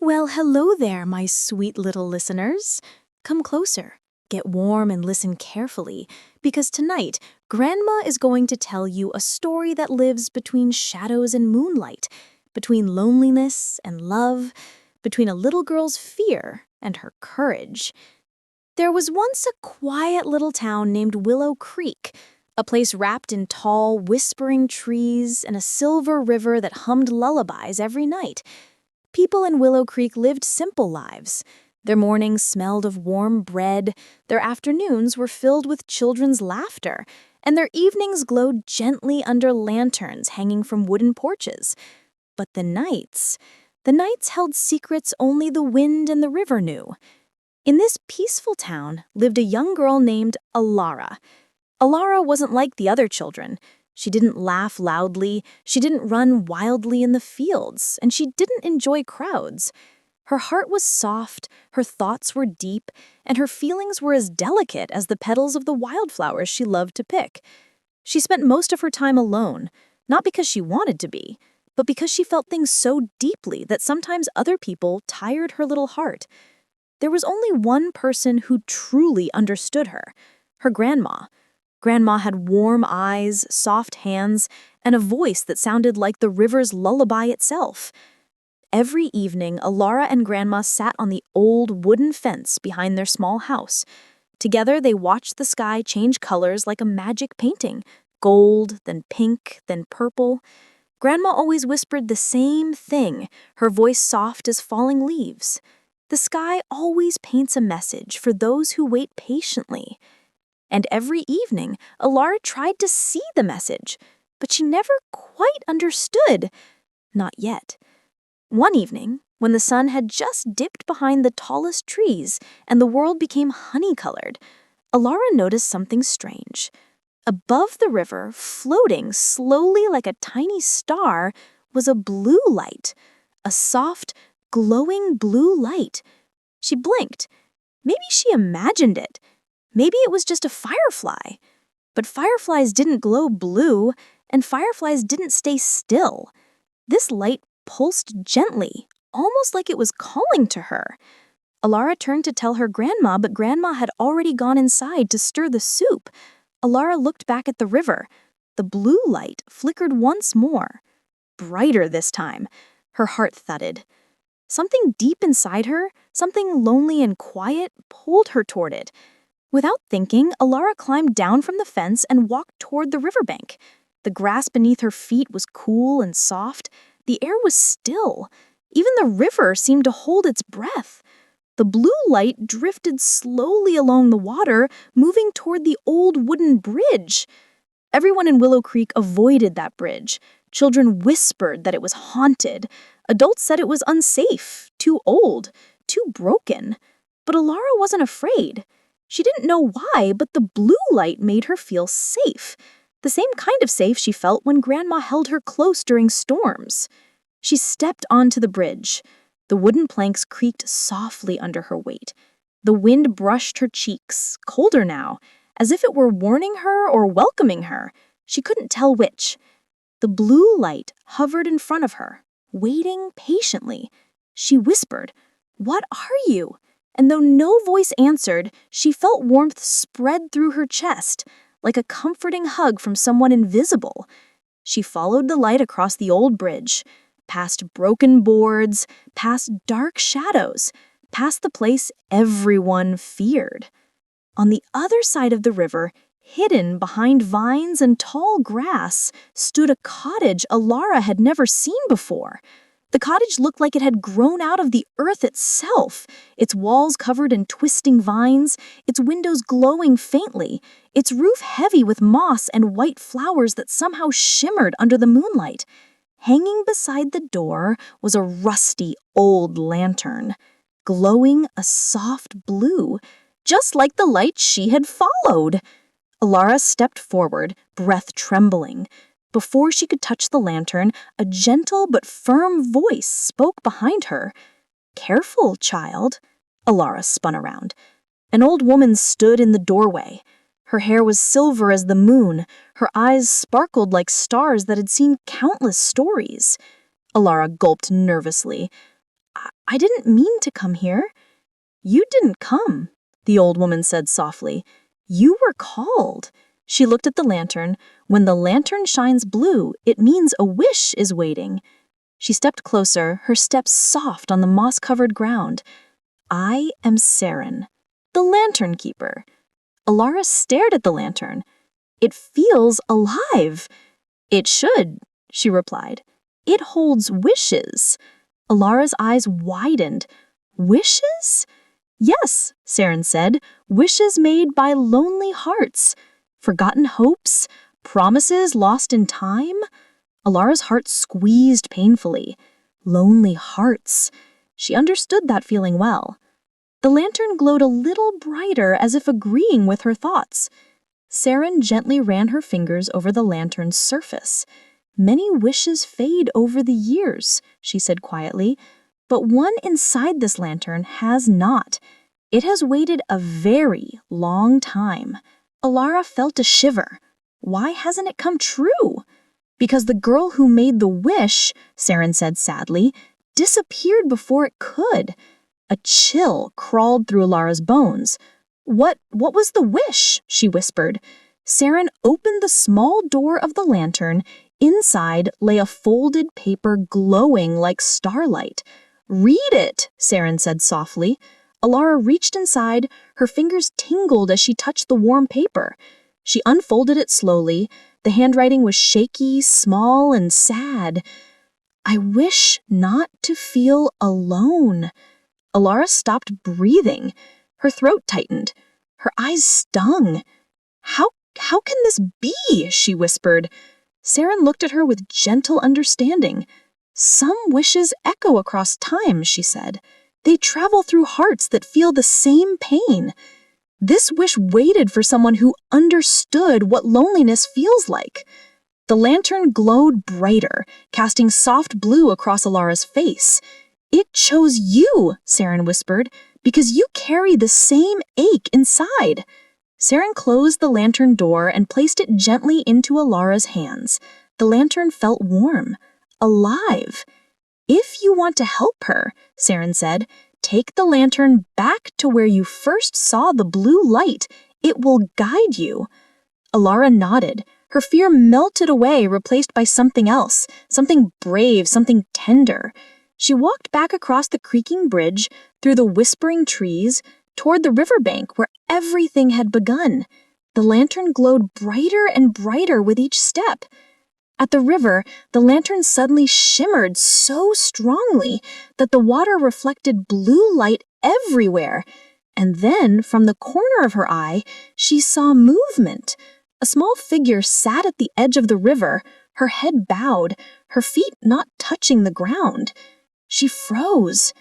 Well, hello there, my sweet little listeners. Come closer, get warm, and listen carefully, because tonight, Grandma is going to tell you a story that lives between shadows and moonlight, between loneliness and love, between a little girl's fear and her courage. There was once a quiet little town named Willow Creek, a place wrapped in tall, whispering trees and a silver river that hummed lullabies every night. People in Willow Creek lived simple lives. Their mornings smelled of warm bread, their afternoons were filled with children's laughter, and their evenings glowed gently under lanterns hanging from wooden porches. But the nights held secrets only the wind and the river knew. In this peaceful town lived a young girl named Elara. Elara wasn't like the other children. She didn't laugh loudly, she didn't run wildly in the fields, and she didn't enjoy crowds. Her heart was soft, her thoughts were deep, and her feelings were as delicate as the petals of the wildflowers she loved to pick. She spent most of her time alone, not because she wanted to be, but because she felt things so deeply that sometimes other people tired her little heart. There was only one person who truly understood her, her grandma. Grandma had warm eyes, soft hands, and a voice that sounded like the river's lullaby itself. Every evening, Elara and Grandma sat on the old wooden fence behind their small house. Together, they watched the sky change colors like a magic painting, gold, then pink, then purple. Grandma always whispered the same thing, her voice soft as falling leaves. The sky always paints a message for those who wait patiently. And every evening, Elara tried to see the message, but she never quite understood. Not yet. One evening, when the sun had just dipped behind the tallest trees and the world became honey-colored, Elara noticed something strange. Above the river, floating slowly like a tiny star, was a blue light, a soft, glowing blue light. She blinked. Maybe she imagined it. Maybe it was just a firefly. But fireflies didn't glow blue, and fireflies didn't stay still. This light pulsed gently, almost like it was calling to her. Elara turned to tell her grandma, but Grandma had already gone inside to stir the soup. Elara looked back at the river. The blue light flickered once more. Brighter this time. Her heart thudded. Something deep inside her, something lonely and quiet, pulled her toward it. Without thinking, Elara climbed down from the fence and walked toward the riverbank. The grass beneath her feet was cool and soft. The air was still. Even the river seemed to hold its breath. The blue light drifted slowly along the water, moving toward the old wooden bridge. Everyone in Willow Creek avoided that bridge. Children whispered that it was haunted. Adults said it was unsafe, too old, too broken. But Elara wasn't afraid. She didn't know why, but the blue light made her feel safe. The same kind of safe she felt when Grandma held her close during storms. She stepped onto the bridge. The wooden planks creaked softly under her weight. The wind brushed her cheeks, colder now, as if it were warning her or welcoming her. She couldn't tell which. The blue light hovered in front of her, waiting patiently. She whispered, "What are you?" And though no voice answered, she felt warmth spread through her chest, like a comforting hug from someone invisible. She followed the light across the old bridge, past broken boards, past dark shadows, past the place everyone feared. On the other side of the river, hidden behind vines and tall grass, stood a cottage Elara had never seen before. The cottage looked like it had grown out of the earth itself, its walls covered in twisting vines, its windows glowing faintly, its roof heavy with moss and white flowers that somehow shimmered under the moonlight. Hanging beside the door was a rusty old lantern, glowing a soft blue, just like the light she had followed. Elara stepped forward, breath trembling. Before she could touch the lantern, a gentle but firm voice spoke behind her. "Careful, child." Elara spun around. An old woman stood in the doorway. Her hair was silver as the moon. Her eyes sparkled like stars that had seen countless stories. Elara gulped nervously. I didn't mean to come here." "You didn't come," the old woman said softly. "You were called." She looked at the lantern. "When the lantern shines blue, it means a wish is waiting." She stepped closer, her steps soft on the moss-covered ground. "I am Saren, the lantern keeper." Elara stared at the lantern. "It feels alive." "It should," she replied. "It holds wishes." Elara's eyes widened. "Wishes?" "Yes," Saren said, "wishes made by lonely hearts. Forgotten hopes, promises lost in time." Elara's heart squeezed painfully. Lonely hearts. She understood that feeling well. The lantern glowed a little brighter, as if agreeing with her thoughts. Saren gently ran her fingers over the lantern's surface. "Many wishes fade over the years," she said quietly, "but one inside this lantern has not. It has waited a very long time." Elara felt a shiver. Why hasn't it come true? "Because the girl who made the wish," Saren said sadly, "disappeared before it could." A chill crawled through Elara's bones. What was the wish?" she whispered. Saren opened the small door of the lantern. Inside lay a folded paper glowing like starlight. "Read it," Saren said softly. Elara reached inside. Her fingers tingled as she touched the warm paper. She unfolded it slowly. The handwriting was shaky, small, and sad. "I wish not to feel alone." Elara stopped breathing. Her throat tightened. Her eyes stung. How can this be?" she whispered. Saren looked at her with gentle understanding. "Some wishes echo across time," she said. "They travel through hearts that feel the same pain. This wish waited for someone who understood what loneliness feels like." The lantern glowed brighter, casting soft blue across Elara's face. "It chose you," Saren whispered, "because you carry the same ache inside." Saren closed the lantern door and placed it gently into Elara's hands. The lantern felt warm, alive. "If you want to help her," Saren said, "take the lantern back to where you first saw the blue light. It will guide you." Elara nodded. Her fear melted away, replaced by something else, something brave, something tender. She walked back across the creaking bridge, through the whispering trees, toward the riverbank where everything had begun. The lantern glowed brighter and brighter with each step. At the river, the lantern suddenly shimmered so strongly that the water reflected blue light everywhere. And then, from the corner of her eye, she saw movement. A small figure sat at the edge of the river, her head bowed, her feet not touching the ground. She froze.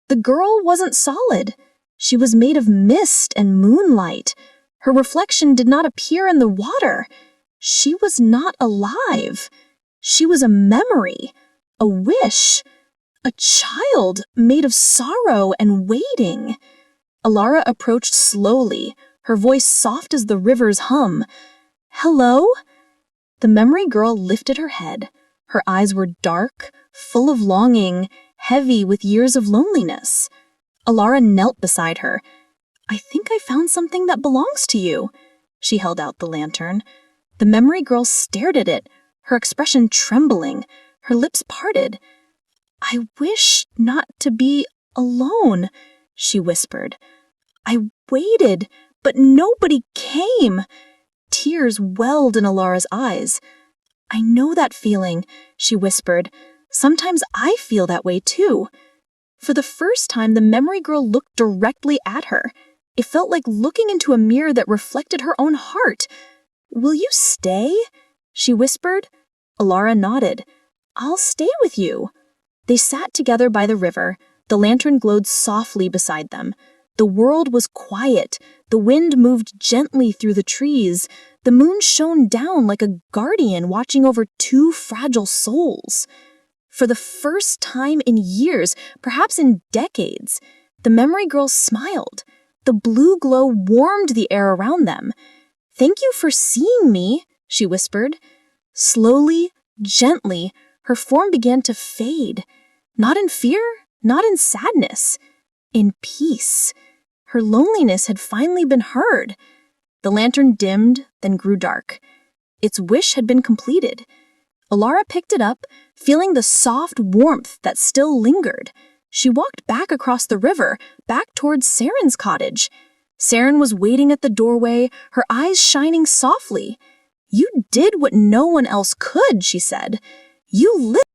The girl wasn't solid. She was made of mist and moonlight. Her reflection did not appear in the water. She was not alive. She was a memory, a wish, a child made of sorrow and waiting. Elara approached slowly, her voice soft as the river's hum. "Hello?" The memory girl lifted her head. Her eyes were dark, full of longing, heavy with years of loneliness. Elara knelt beside her. "I think I found something that belongs to you." She held out the lantern. The memory girl stared at it, her expression trembling, her lips parted. "I wish not to be alone," she whispered. "I waited, but nobody came." Tears welled in Elara's eyes. "I know that feeling," she whispered. "Sometimes I feel that way too." For the first time, the memory girl looked directly at her. It felt like looking into a mirror that reflected her own heart. "Will you stay?" she whispered. Elara nodded. "I'll stay with you." They sat together by the river. The lantern glowed softly beside them. The world was quiet. The wind moved gently through the trees. The moon shone down like a guardian watching over two fragile souls. For the first time in years, perhaps in decades, the memory girl smiled. The blue glow warmed the air around them. "Thank you for seeing me," she whispered. Slowly, gently, her form began to fade. Not in fear, not in sadness, in peace. Her loneliness had finally been heard. The lantern dimmed, then grew dark. Its wish had been completed. Elara picked it up, feeling the soft warmth that still lingered. She walked back across the river, back towards Saren's cottage. Saren was waiting at the doorway, her eyes shining softly. "You did what no one else could," she said. "You lived."